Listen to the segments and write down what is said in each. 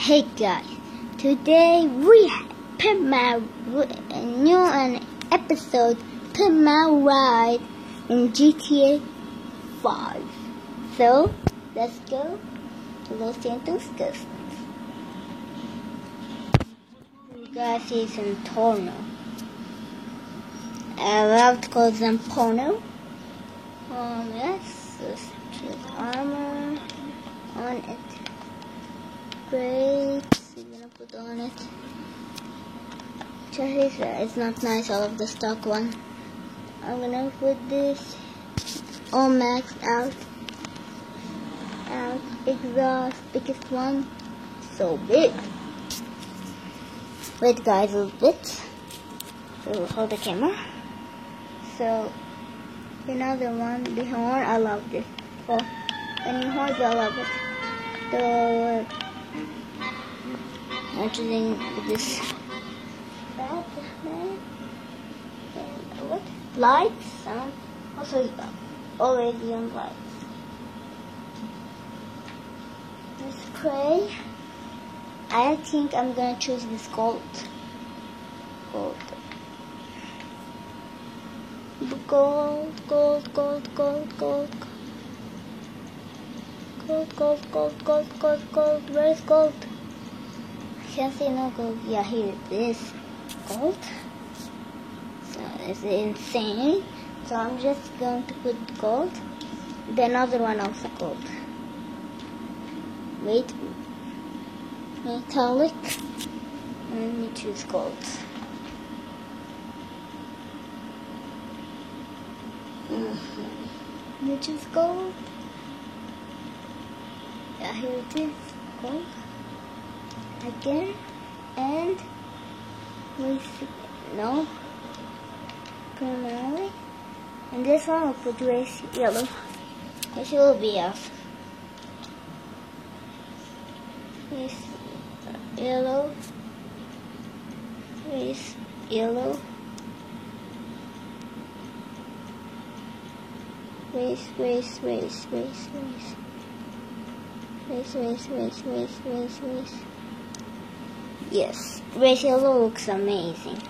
Hey guys, today we put my new episode put my ride in GTA 5. So let's go to Los Santos Coast. You guys see some porno. I love to call them porno. Yes, let's choose armor on it. Great, you're gonna put on it. It's not nice, all of the stock one. I'm gonna put this all maxed out. Exhaust, biggest one, so big. Wait guys, a little bit. So hold the camera. So another one, the horn, I love this. Oh, any horns, I love it. I'm choosing this. What? Lights? Also already on lights. This spray. I think I'm gonna choose this gold. Gold. Where's gold? Can't see no gold. Yeah, here it is. Gold. So it's insane. So I'm just going to put gold. The another one also gold. Wait. Metallic. Let me choose gold. Let me choose gold. Yeah, here it is. Gold. Again, and no, primarily, and this one will put race yellow, which will be off. Race yellow, race yellow, race. Yes, race yellow looks amazing.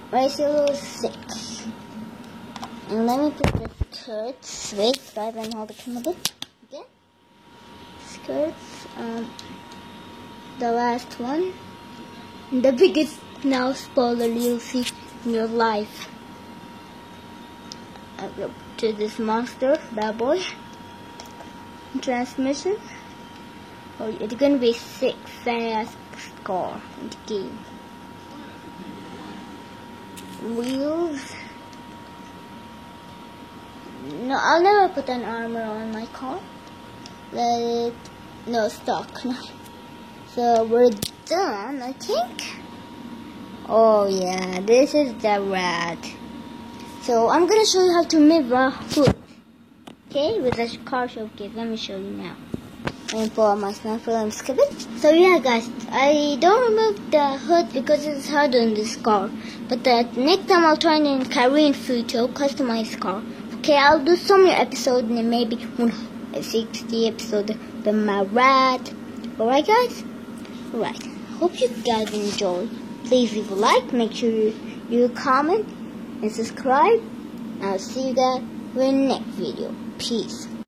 Race yellow 6. And let me put the skirts. Wait, guys, let me hold the camera again. Skirts, the last one. And the biggest now spoiler you'll see in your life. I go to this monster, bad boy. Transmission. Oh, it's gonna be 6 fast car in the game. Wheels. No, I'll never put an armor on my car. No stock. No. So we're done, I think. Oh yeah, this is the rad. So I'm gonna show you how to mirror food. Okay, with the car showcase. Let me show you now. And pull out my sniper and skip it. So yeah guys, I don't remove the hood because it's harder in this car. But next time I'll try in Korean food to customize car. Okay, I'll do some more episode and then maybe 60 episode the Marad. Alright guys? Alright. Hope you guys enjoy. Please leave a like, make sure you comment and subscribe. I'll see you guys in the next video. Peace.